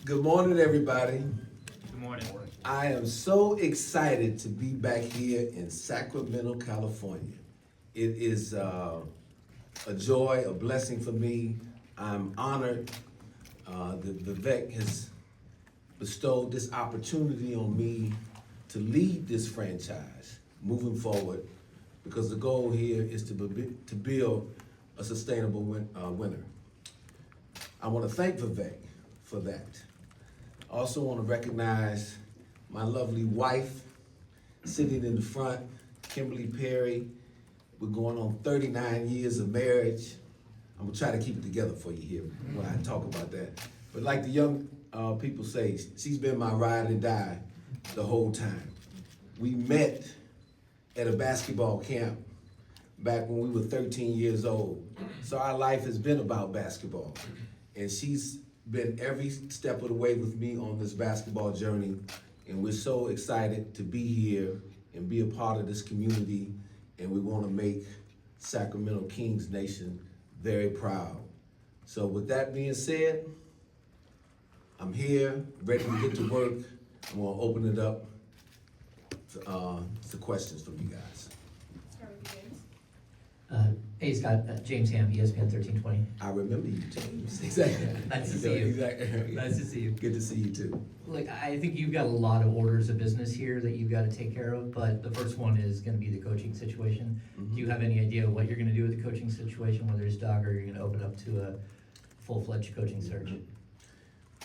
Good morning, everybody. Good morning. I am so excited to be back here in Sacramento, California. It is a joy, a blessing for me. I'm honored that Vivek has bestowed this opportunity on me to lead this franchise moving forward, because the goal here is to build a sustainable winner. I want to thank Vivek for that. I also want to recognize my lovely wife sitting in the front, Kimberly Perry. We're going on 39 years of marriage. I'm gonna try to keep it together for you here when I talk about that. But like the young people say, she's been my ride and die the whole time. We met at a basketball camp back when we were 13 years old. So our life has been about basketball. And she's been every step of the way with me on this basketball journey. And we're so excited to be here and be a part of this community. And we want to make Sacramento Kings Nation very proud. So with that being said, I'm here, ready to get to work. I'm gonna open it up to questions from you guys. Start with James. Hey Scott, James Ham, ESPN 1320. I remember you, James. Exactly. Nice to see you. Exactly. Nice to see you. Good to see you too. Look, I think you've got a lot of orders of business here that you've got to take care of, but the first one is going to be the coaching situation. Mhm. Do you have any idea what you're going to do with the coaching situation, whether it's Doug or you're going to open up to a full-fledged coaching search?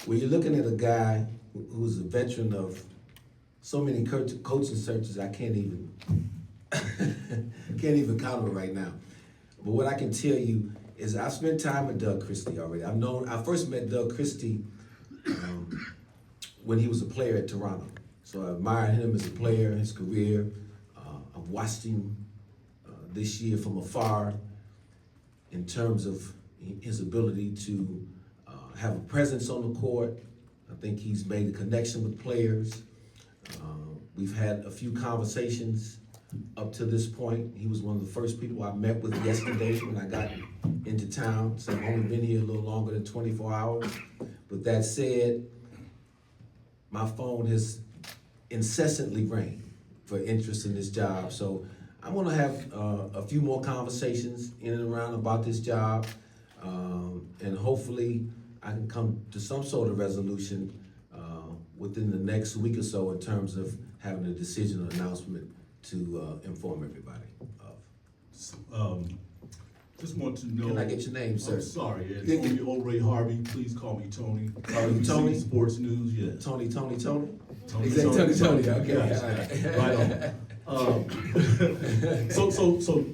Well, you're looking at a guy who's a veteran of so many coaching searches I can't even count them right now. But what I can tell you is I've spent time with Doug Christie already. I first met Doug Christie when he was a player at Toronto. So I admired him as a player, his career. I've watched him this year from afar in terms of his ability to have a presence on the court. I think he's made a connection with players. We've had a few conversations up to this point. He was one of the first people I met with yesterday when I got into town. So I've only been here a little longer than 24 hours. With that said, my phone has incessantly rang for interest in this job. So I'm gonna have a few more conversations in and around about this job. And hopefully I can come to some sort of resolution within the next week or so in terms of having a decision or announcement to inform everybody of. Just want to know. Can I get your name, sir? I'm sorry, Tony O'Ray Harvey. Please call me Tony. Call you Tony? ABC Sports News, yes. Tony. Tony, Exactly, Tony. Okay. Yes. Right on. So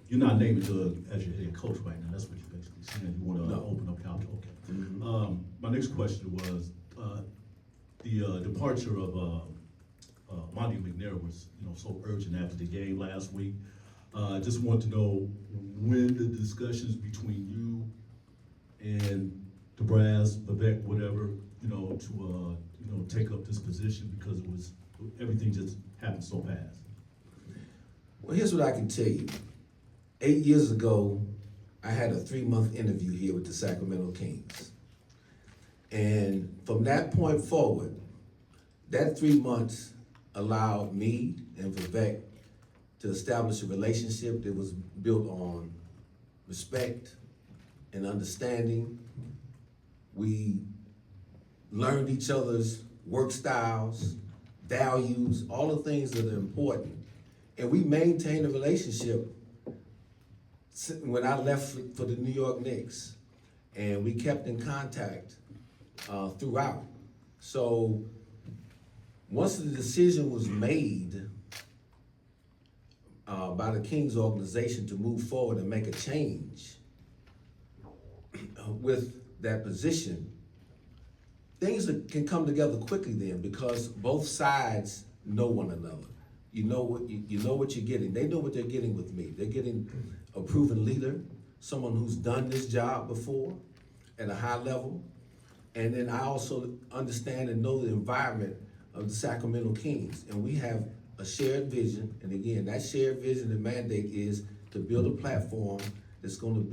you're not naming Doug as your head coach right now. That's what you're basically saying. You want to No. open up college. Okay. Mhm. My next question was the departure of Monty McNair was so urgent after the game last week. I just want to know when the discussions between you and the brass, Vivek, whatever, to take up this position, because everything just happened so fast. Well, here's what I can tell you. 8 years ago, I had a 3-month interview here with the Sacramento Kings. And from that point forward, that 3 months allowed me and Vivek to establish a relationship that was built on respect and understanding. We learned each other's work styles, values, all the things that are important. And we maintained a relationship when I left for the New York Knicks. And we kept in contact throughout. So once the decision was made by the Kings organization to move forward and make a change with that position, things can come together quickly then, because both sides know one another. You know what you're getting. They know what they're getting with me. They're getting a proven leader, someone who's done this job before at a high level. And then I also understand and know the environment of the Sacramento Kings. And we have a shared vision. And again, that shared vision and mandate is to build a platform that's going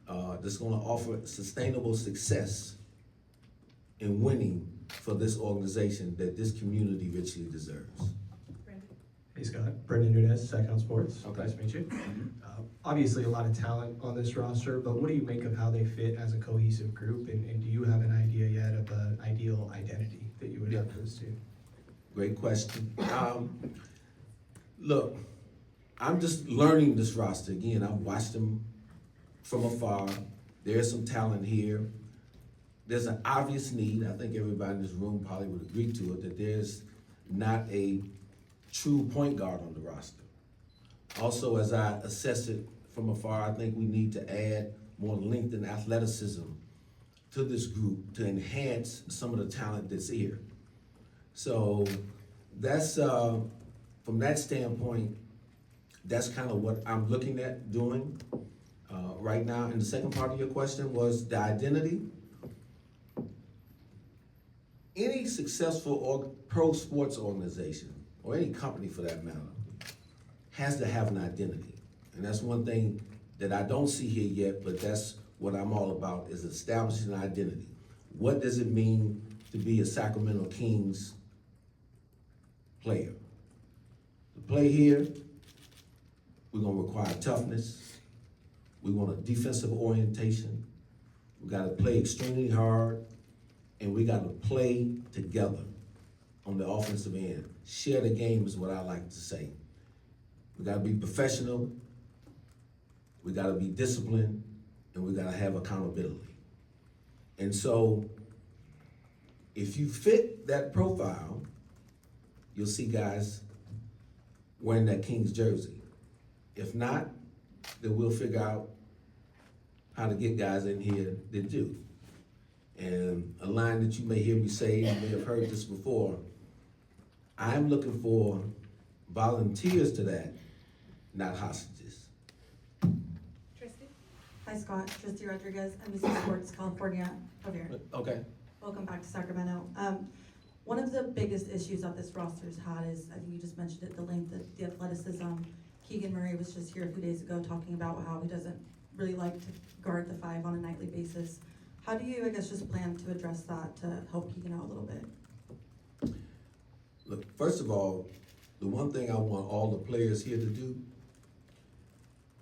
to offer sustainable success in winning for this organization that this community richly deserves. Brandon. Hey Scott, Brendan Nunez, Sacramento Sports. Okay. Nice to meet you. Obviously a lot of talent on this roster, but what do you make of how they fit as a cohesive group? And do you have an idea yet of an ideal identity that you would have for this team? Great question. Look, I'm just learning this roster. Again, I've watched them from afar. There's some talent here. There's an obvious need. I think everybody in this room probably would agree to it, that there's not a true point guard on the roster. Also, as I assess it from afar, I think we need to add more length and athleticism to this group to enhance some of the talent that's here. So that's, from that standpoint, that's kind of what I'm looking at doing right now. And the second part of your question was the identity. Any successful or pro sports organization, or any company for that matter, has to have an identity. And that's one thing that I don't see here yet, but that's what I'm all about, is establishing an identity. What does it mean to be a Sacramento Kings player? To play here, we're gonna require toughness. We want a defensive orientation. We gotta play extremely hard, and we gotta play together on the offensive end. Share the game is what I like to say. We gotta be professional, we gotta be disciplined, and we gotta have accountability. And so, if you fit that profile, you'll see guys wearing that Kings jersey. If not, then we'll figure out how to get guys in here that do. And a line that you may hear me say, you may have heard this before, I'm looking for volunteers to that, not hostages. Tristan. Hi Scott, Tristy Rodriguez, NBC Sports California, over here. Okay. Welcome back to Sacramento. One of the biggest issues that this roster's had is, I think you just mentioned it, the length, the athleticism. Keegan Murray was just here a few days ago talking about how he doesn't really like to guard the five on a nightly basis. How do you, I guess, just plan to address that to help Keegan out a little bit? Look, first of all, the one thing I want all the players here to do,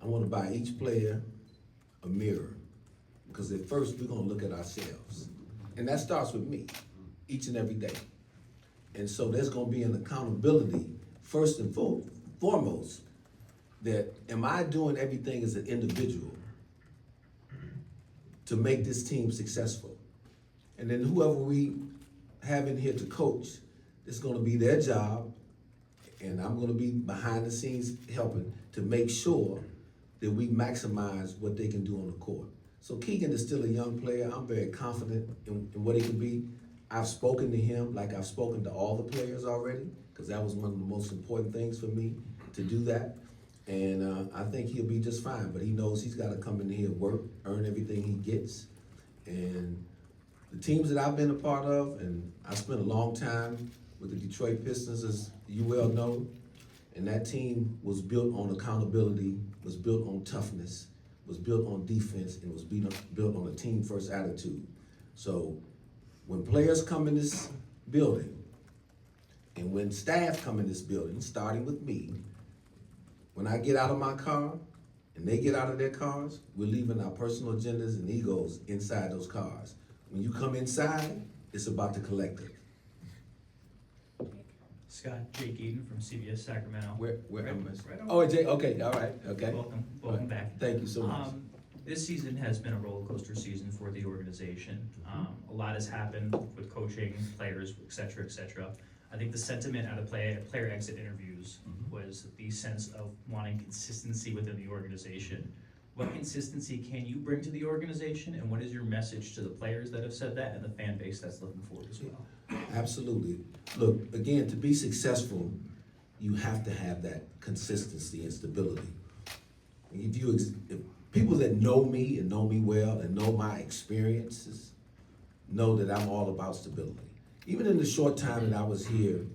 I want to buy each player a mirror. Because at first, we're going to look at ourselves. And that starts with me, each and every day. And so there's going to be an accountability, first and foremost, that am I doing everything as an individual to make this team successful? And then whoever we have in here to coach, it's going to be their job, and I'm going to be behind the scenes helping to make sure that we maximize what they can do on the court. So Keegan is still a young player. I'm very confident in what he can be. I've spoken to him like I've spoken to all the players already, because that was one of the most important things for me to do that. And I think he'll be just fine, but he knows he's got to come in here, work, earn everything he gets. And the teams that I've been a part of, and I spent a long time with the Detroit Pistons, as you well know, and that team was built on accountability, was built on toughness, was built on defense, and was built on a team-first attitude. So when players come in this building, and when staff come in this building, starting with me, when I get out of my car and they get out of their cars, we're leaving our personal agendas and egos inside those cars. When you come inside, it's about the collective. Scott, Jake Eaton from CBS Sacramento. Where Right- am right I? on. Oh, Jay, okay, all right, okay. Welcome back. Thank you so much. This season has been a roller coaster season for the organization. A lot has happened with coaching, players, et cetera, et cetera. I think the sentiment out of player exit interviews was the sense of wanting consistency within the organization. What consistency can you bring to the organization, and what is your message to the players that have said that and the fan base that's looking forward as well? Absolutely. Look, again, to be successful, you have to have that consistency and stability. If people that know me and know me well and know my experiences know that I'm all about stability. Even in the short time that I was here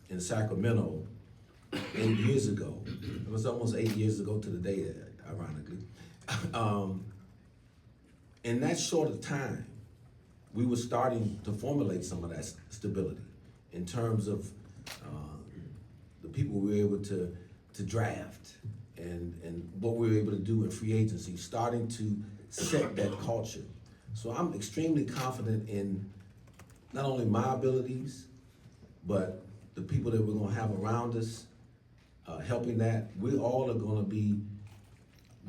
in Sacramento 8 years ago, it was almost 8 years ago to the day, ironically. In that short of time, we were starting to formulate some of that stability in terms of the people we were able to draft and what we were able to do in free agency, starting to set that culture. So I'm extremely confident in not only my abilities, but the people that we're gonna have around us, helping that. We all are gonna be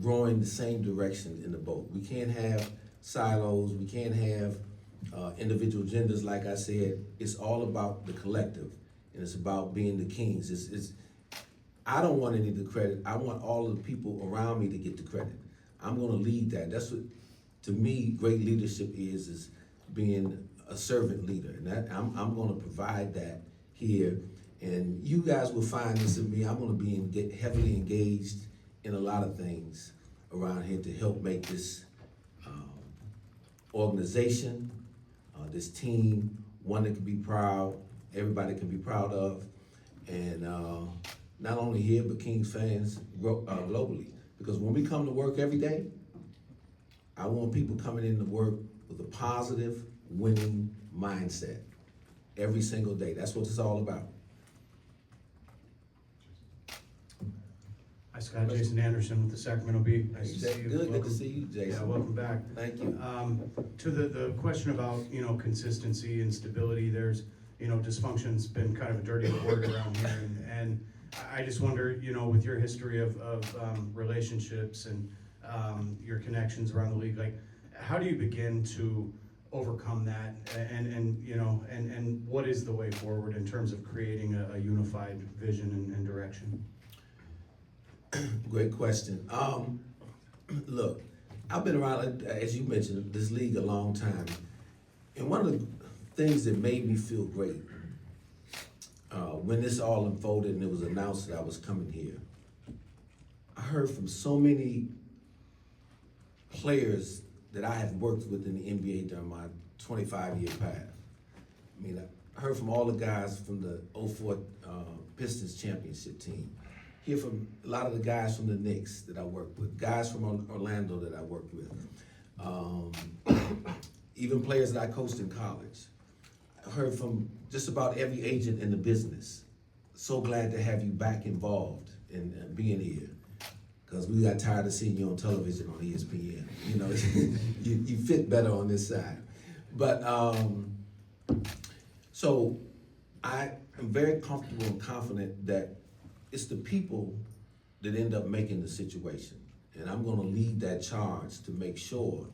rowing the same direction in the boat. We can't have silos, we can't have individual agendas, like I said. It's all about the collective, and it's about being the Kings. I don't want any of the credit. I want all of the people around me to get the credit. I'm gonna lead that. That's what, to me, great leadership is being a servant leader, and that I'm gonna provide that here. And you guys will find this in me. I'm gonna be heavily engaged in a lot of things around here to help make this organization, this team, one that can be proud, everybody can be proud of, and not only here, but Kings fans globally. Because when we come to work every day, I want people coming in to work with a positive, winning mindset every single day. That's what it's all about. Hi, Scott. Jason Anderson with the Sacramento Bee. Nice to see you. Good to Welcome. see you, Jason. Yeah, welcome back. Thank you. To the question about, consistency and stability, there's, dysfunction's been kind of a dirty word around here. And I just wonder, with your history of relationships and your connections around the league, like, how do you begin to overcome that? And what is the way forward in terms of creating a unified vision and direction? Great question. Look, I've been around, as you mentioned, this league a long time. And one of the things that made me feel great, when this all unfolded and it was announced that I was coming here, I heard from so many players that I have worked with in the NBA during my 25-year path. I mean, I heard from all the guys from the 04 Pistons championship team. Hear from a lot of the guys from the Knicks that I worked with, guys from Orlando that I worked with, even players that I coached in college. I heard from just about every agent in the business. So glad to have you back involved in being here, because we got tired of seeing you on television on ESPN. You fit better on this side. But so I am very comfortable and confident that it's the people that end up making the situation. And I'm gonna lead that charge to make sure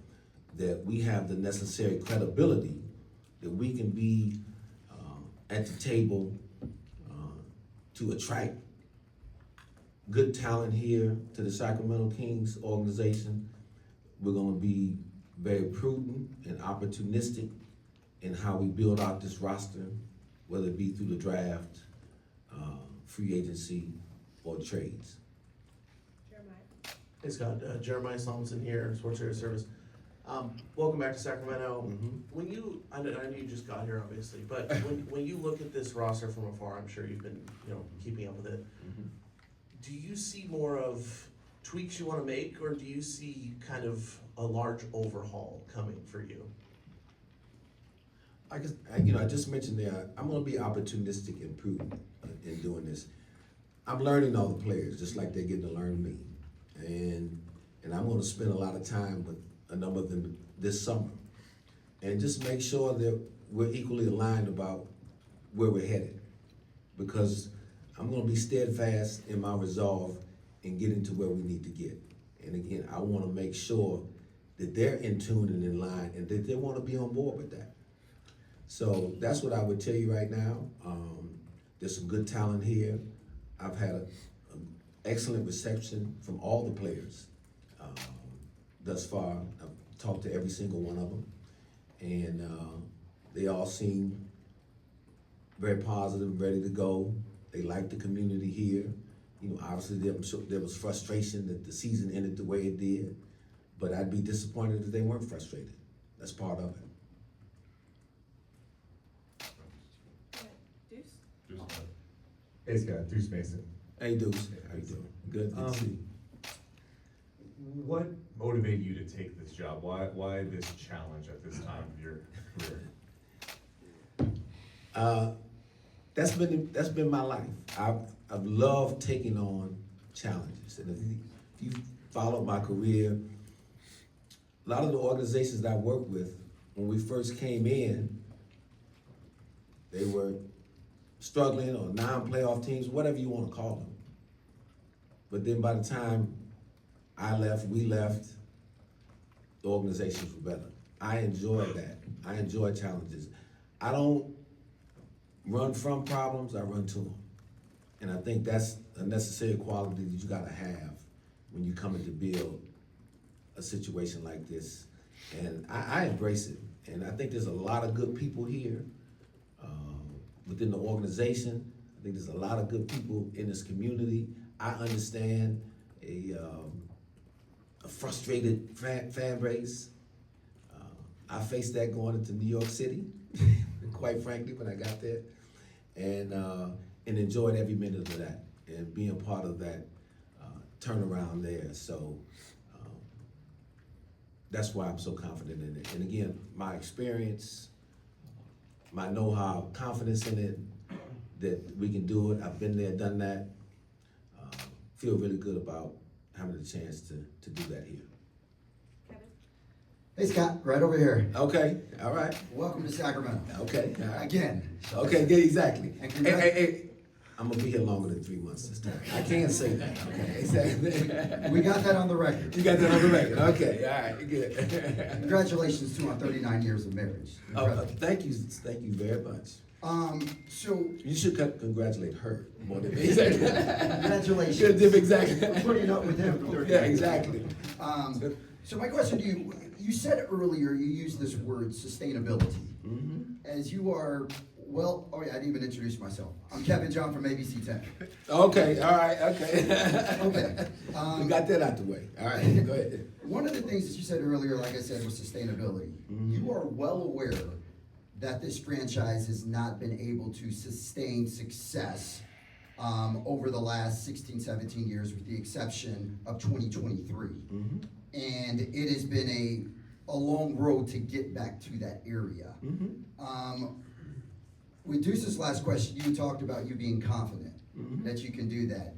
that we have the necessary credibility that we can be at the table to attract good talent here to the Sacramento Kings organization. We're gonna be very prudent and opportunistic in how we build out this roster, whether it be through the draft, free agency, or trades. Jeremiah. Hey Scott, Jeremiah Solomson here, Sports Area Service. Welcome back to Sacramento. When you, I know you just got here obviously, but when you look at this roster from afar, I'm sure you've been, keeping up with it. Do you see more of tweaks you want to make, or do you see kind of a large overhaul coming for you? I just mentioned there, I'm gonna be opportunistic and prudent in doing this. I'm learning all the players, just like they're getting to learn me. And I'm gonna spend a lot of time with a number of them this summer. And just make sure that we're equally aligned about where we're headed. Because I'm gonna be steadfast in my resolve in getting to where we need to get. And again, I wanna make sure that they're in tune and in line, and that they wanna be on board with that. So that's what I would tell you right now. There's some good talent here. I've had an excellent reception from all the players thus far. I've talked to every single one of them, and they all seem very positive, ready to go. They like the community here. Obviously there was frustration that the season ended the way it did, but I'd be disappointed if they weren't frustrated. That's part of it. Deuce. Hey Scott, Deuce Mason. Hey, Deuce. How you doing? Good to see you. What motivated you to take this job? Why this challenge at this time of your career? That's been my life. I've loved taking on challenges, and if you followed my career, a lot of the organizations that I worked with, when we first came in, they were struggling or non-playoff teams, whatever you want to call them. But then by the time I left, we left, the organizations were better. I enjoy that. I enjoy challenges. I don't run from problems, I run to them. And I think that's a necessary quality that you gotta have when you come in to build a situation like this. And I embrace it. And I think there's a lot of good people here within the organization. I think there's a lot of good people in this community. I understand a frustrated fan base. I faced that going into New York City, quite frankly, when I got there, and enjoyed every minute of that and being part of that turnaround there. So that's why I'm so confident in it. And again, my experience, my know-how, confidence in it, that we can do it. I've been there, done that. Feel really good about having the chance to do that here. Kevin? Hey Scott, right over here. Okay, all right. Welcome to Sacramento. Okay, all right. Again. Okay, good, exactly. And Hey, I'm gonna be here longer than 3 months this time. I can't say that, okay, exactly. We got that on the record. You got that on the record, okay, all right, good. Congratulations to our 39 years of marriage. Thank you very much. So, You should congratulate her more than me. congratulations. Good, exactly. For putting up with him for 39 Yeah, years. exactly. So my question to you, you said earlier, you used this word sustainability. Mhm. As you are, well, oh yeah, I didn't even introduce myself. I'm Kevin John from ABC 10. Okay, all right, okay. Okay. We got that out the way. All right, go ahead. One of the things that you said earlier, like I said, was sustainability. You are well aware that this franchise has not been able to sustain success over the last 16, 17 years, with the exception of 2023. And it has been a long road to get back to that area. With Deuce's last question, you talked about you being confident that you can do that.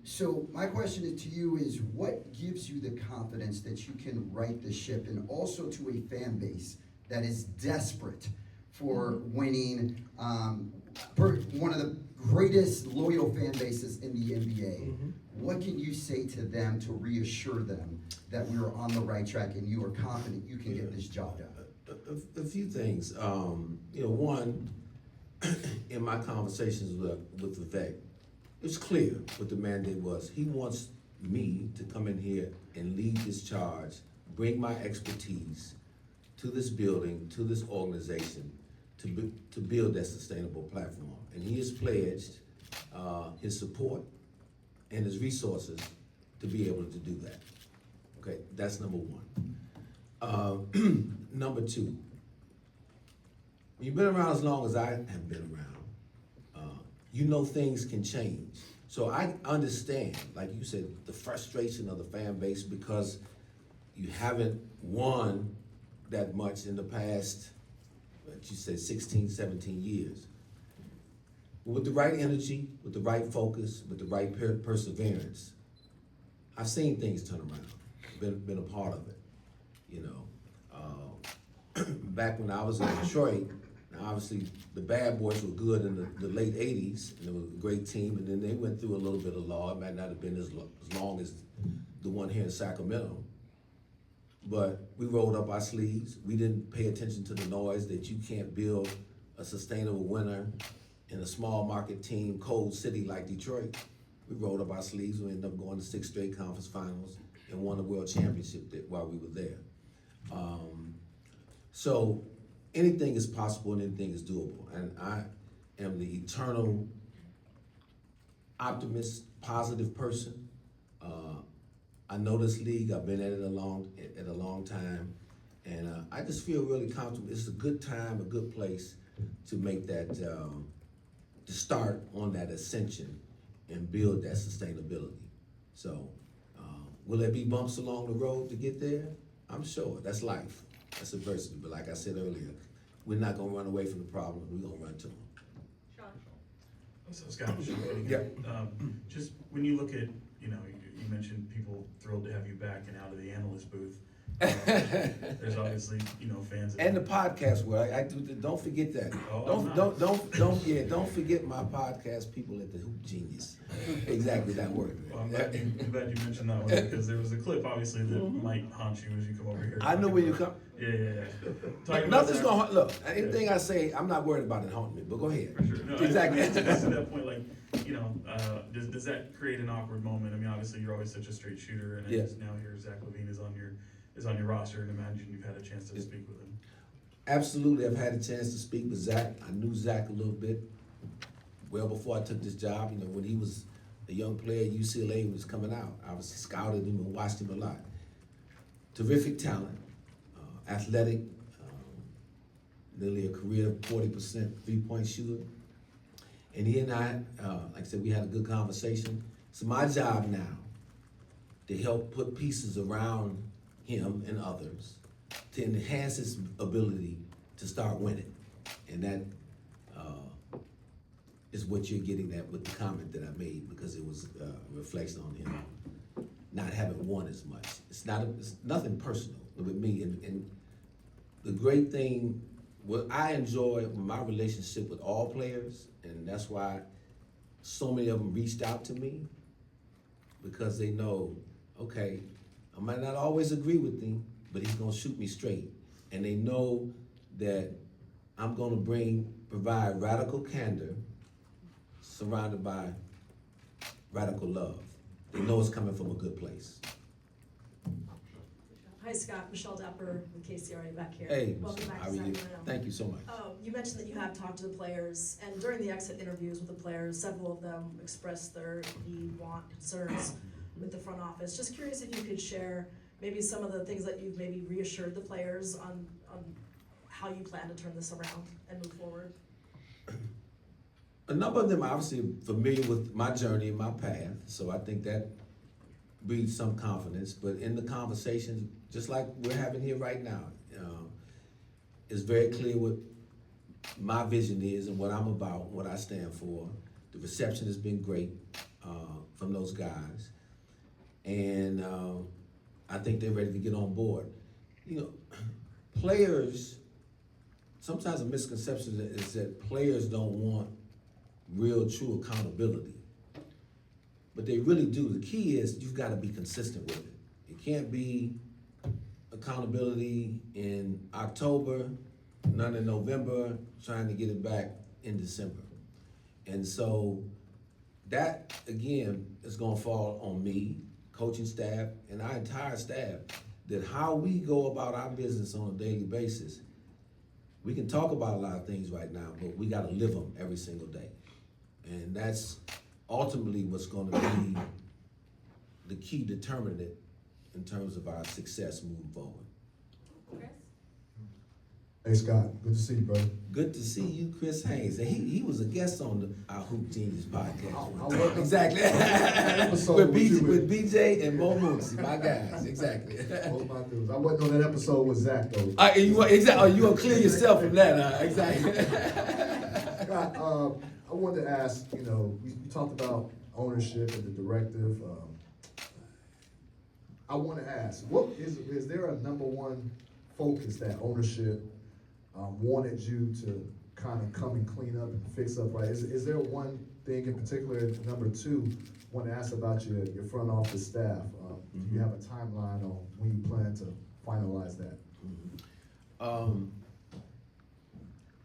So my question to you is, what gives you the confidence that you can right the ship, and also to a fan base that is desperate for winning, one of the greatest loyal fan bases in the NBA? What can you say to them to reassure them that we are on the right track and you are confident you can get this job done? A few things. One, in my conversations with Vivek, it's clear what the mandate was. He wants me to come in here and lead this charge, bring my expertise to this building, to this organization, to build that sustainable platform. And he has pledged his support and his resources to be able to do that. Okay, that's number one. Number two, when you've been around as long as I have been around, you know things can change. So I understand, like you said, the frustration of the fan base because you haven't won that much in the past, like you said, 16, 17 years. But with the right energy, with the right focus, with the right perseverance, I've seen things turn around, been a part of it, you know. Back when I was in Detroit, now obviously the Bad Boys were good in the late 80s, and it was a great team, and then they went through a little bit of law. It might not have been as long as the one here in Sacramento. But we rolled up our sleeves. We didn't pay attention to the noise that you can't build a sustainable winner in a small market team, cold city like Detroit. We rolled up our sleeves. We ended up going to 6 straight conference finals and won the world championship while we were there. So anything is possible and anything is doable. And I am the eternal optimist, positive person. I know this league. I've been at it a long time, and I just feel really comfortable. It's a good time, a good place to make that, to start on that ascension and build that sustainability. So, will there be bumps along the road to get there? I'm sure. That's life. That's adversity. But like I said earlier, we're not gonna run away from the problem, we're gonna run to them. Sean. So Scott, Yep. just when you look at, you mentioned people thrilled to have you back and out of the analyst booth. There's obviously, fans. And the podcast world, I do, don't forget that. Oh, Don't forget my podcast people at the Hoop Genius. Exactly, that word. Well, I'm glad you mentioned that one, because there was a clip, obviously, that might haunt you as you come over here. I know where you come. Yeah. Talking about Nothing's Sac- gonna haunt, look, anything I say, I'm not worried about it haunting me, but go ahead. For sure. No, Exactly. To that point, like, does that create an awkward moment? I mean, obviously, you're always such a straight shooter, and I Yeah. just now hear Zach LaVine is on your roster, and imagine you've had a chance to speak with him. Absolutely, I've had a chance to speak with Zach. I knew Zach a little bit well before I took this job. When he was a young player at UCLA, he was coming out. I was scouted him and watched him a lot. Terrific talent, athletic, nearly a career 40% three-point shooter. And he and I, like I said, we had a good conversation. It's my job now to help put pieces around him and others to enhance his ability to start winning. And that is what you're getting at with the comment that I made, because it was a reflection on him not having won as much. It's nothing personal with me. And the great thing, what I enjoy with my relationship with all players, and that's why so many of them reached out to me, because they know, okay, I might not always agree with him, but he's gonna shoot me straight. And they know that I'm gonna provide radical candor surrounded by radical love. They know it's coming from a good place. Hi, Scott. Michelle Dapper with KCRA back here. Hey, Welcome Michelle, back how to are you? Sacramento. Thank you so much. You mentioned that you have talked to the players, and during the exit interviews with the players, several of them expressed their need, want, concerns with the front office. Just curious if you could share maybe some of the things that you've maybe reassured the players on how you plan to turn this around and move forward. A number of them are obviously familiar with my journey and my path, so I think that breeds some confidence. But in the conversations, just like we're having here right now, it's very clear what my vision is and what I'm about, what I stand for. The reception has been great from those guys, and I think they're ready to get on board. Players, sometimes a misconception is that players don't want real, true accountability. But they really do. The key is you've got to be consistent with it. It can't be accountability in October, none in November, trying to get it back in December. And so that, again, is going to fall on me, coaching staff, and our entire staff, that how we go about our business on a daily basis. We can talk about a lot of things right now, but we got to live them every single day. And that's ultimately what's going to be the key determinant in terms of our success moving forward. Chris? Hey Scott, good to see you, brother. Good to see you, Chris Haynes. And he was a guest on our Hoop Genius podcast. I welcome- Exactly. episode with BJ and Mo Moonsie, my guys. Exactly. What was my news? I wasn't on that episode with Zach though. You gonna clear yourself from that, exactly. Scott, I wanted to ask, you talked about ownership and the directive. I want to ask, is there a number one focus that ownership wanted you to kind of come and clean up and fix up, right? Is there one thing in particular? Number two, want to ask about your front office staff. Do you have a timeline on when you plan to finalize that?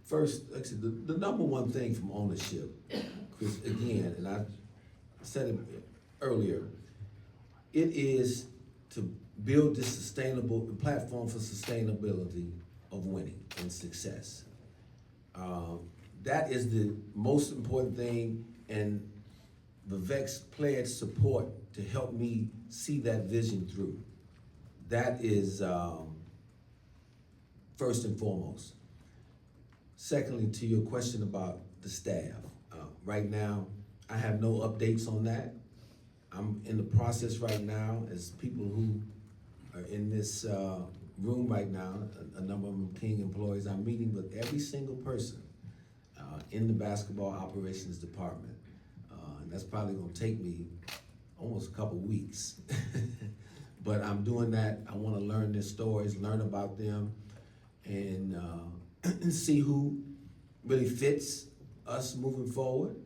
First, like I said, the number one thing from ownership, Chris, again, and I said it earlier, it is to build this sustainable platform for sustainability of winning and success. That is the most important thing, and Vivek's pledged support to help me see that vision through. That is first and foremost. Secondly, to your question about the staff, right now, I have no updates on that. I'm in the process right now as people who are in this room right now, a number of them King employees. I'm meeting with every single person in the basketball operations department. And that's probably gonna take me almost a couple weeks. But I'm doing that. I wanna learn their stories, learn about them, and see who really fits us moving forward,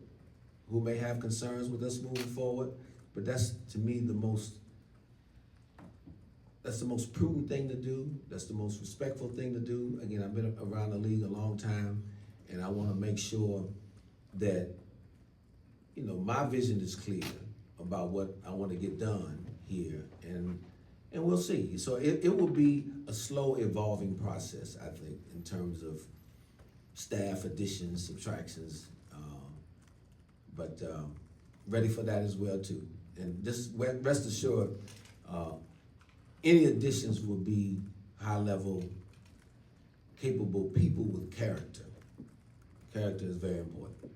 who may have concerns with us moving forward. But that's, to me, that's the most prudent thing to do. That's the most respectful thing to do. Again, I've been around the league a long time, and I wanna make sure that, you know, my vision is clear about what I wanna get done here, and we'll see. So it will be a slow evolving process, I think, in terms of staff additions, subtractions, but ready for that as well too. And just rest assured, any additions will be high-level, capable people with character. Character is very important.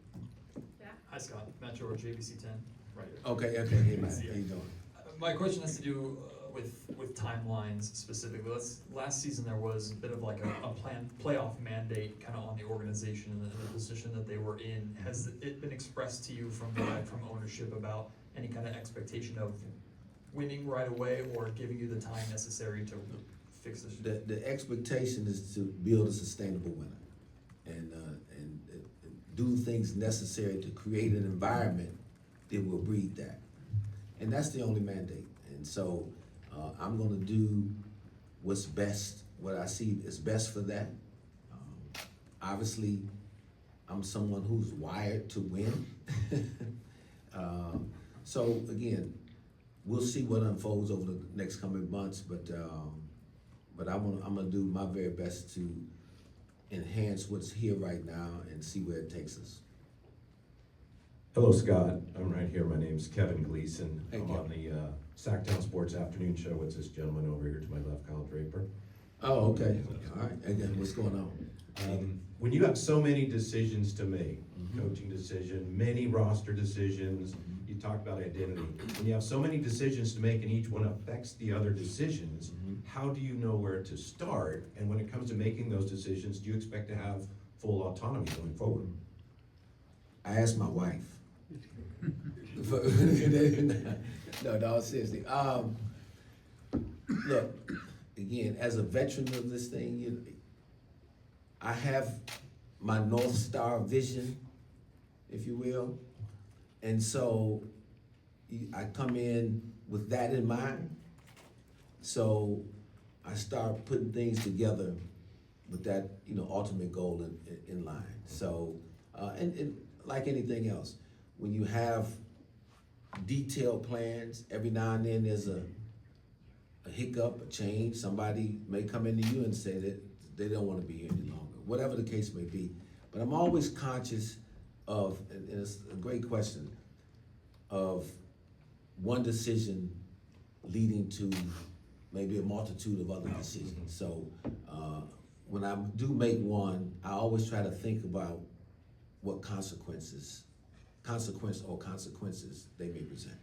Hi Scott, Matt George, ABC 10, right here. Okay, hey Matt, how you doing? My question has to do with timelines specifically. Last season there was a bit of like a planned playoff mandate kind of on the organization and the position that they were in. Has it been expressed to you from ownership about any kind of expectation of winning right away or giving you the time necessary to fix this? The expectation is to build a sustainable winner and do things necessary to create an environment that will breed that. And that's the only mandate. And so I'm gonna do what's best, what I see is best for that. Obviously, I'm someone who's wired to win. So again, we'll see what unfolds over the next coming months, but I'm gonna do my very best to enhance what's here right now and see where it takes us. Hello, Scott. I'm right here. My name's Kevin Gleason. Hey, I'm on the Sacktown Sports Afternoon Show with this gentleman over here to my left, Kyle Draper. Oh, okay. All right. Again, what's going on? When you have so many decisions to make, coaching decision, many roster decisions, you talked about identity. When you have so many decisions to make and each one affects the other decisions, how do you know where to start? And when it comes to making those decisions, do you expect to have full autonomy going forward? I asked my wife. No, seriously. Look, again, as a veteran of this thing, I have my North Star vision, if you will. And so I come in with that in mind. So I start putting things together with that, ultimate goal in line. So, and like anything else, when you have detailed plans, every now and then there's a hiccup, a change. Somebody may come into you and say that they don't want to be here any longer, whatever the case may be. But I'm always conscious of, and it's a great question, of one decision leading to maybe a multitude of other decisions. So when I do make one, I always try to think about what consequences they may present.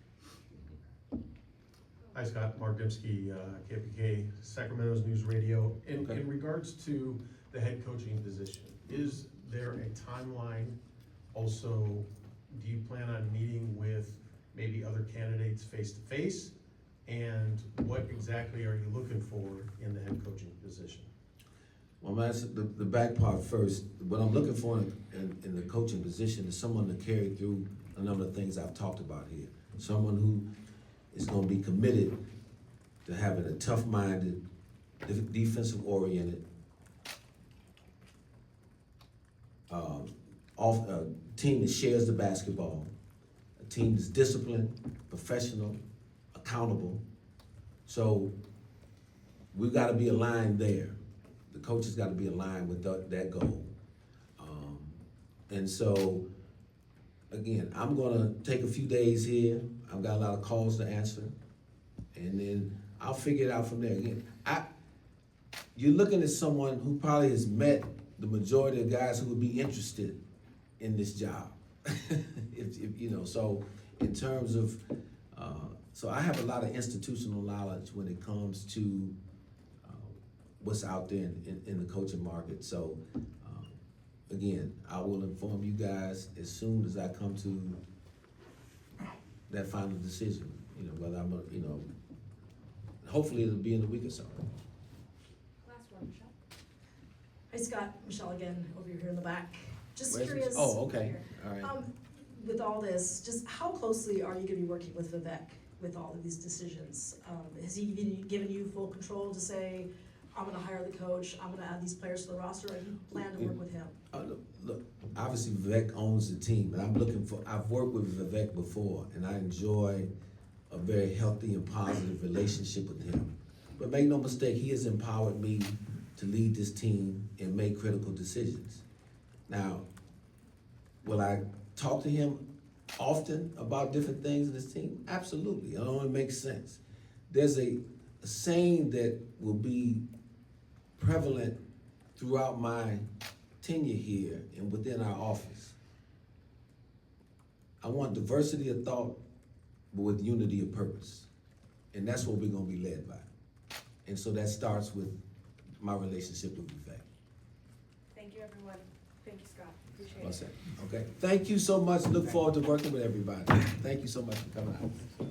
Hi Scott, Mark Dipsky, KPK, Sacramento's News Radio. In regards to the head coaching position, is there a timeline? Also, do you plan on meeting with maybe other candidates face to face? And what exactly are you looking for in the head coaching position? Well, I'm answering the back part first. What I'm looking for in the coaching position is someone to carry through a number of things I've talked about here. Someone who is going to be committed to having a tough-minded, defensive-oriented team that shares the basketball, a team that's disciplined, professional, accountable. So we've got to be aligned there. The coaches got to be aligned with that goal. And so, again, I'm gonna take a few days here. I've got a lot of calls to answer, and then I'll figure it out from there. Again, you're looking at someone who probably has met the majority of guys who would be interested in this job. So in terms of, so I have a lot of institutional knowledge when it comes to what's out there in the coaching market. So, again, I will inform you guys as soon as I come to that final decision, you know, whether I'm, hopefully it'll be in a week or so. Last one, Michelle. Hi Scott, Michelle again, over here in the back. Just Where's curious. Oh, okay, here. all right. With all this, just how closely are you gonna be working with Vivek with all of these decisions? Has he given you full control to say, I'm gonna hire the coach, I'm gonna add these players to the roster, or you plan to work with him? Look, obviously Vivek owns the team, and I've worked with Vivek before, and I enjoy a very healthy and positive relationship with him. But make no mistake, he has empowered me to lead this team and make critical decisions. Now, will I talk to him often about different things in this team? Absolutely, it only makes sense. There's a saying that will be prevalent throughout my tenure here and within our office. I want diversity of thought, but with unity of purpose. And that's what we're gonna be led by. And so that starts with my relationship with Vivek. Thank you, everyone. Thank you, Scott. Appreciate What's that? Okay, thank you so much. Look forward to working with everybody. Thank you so much for coming out.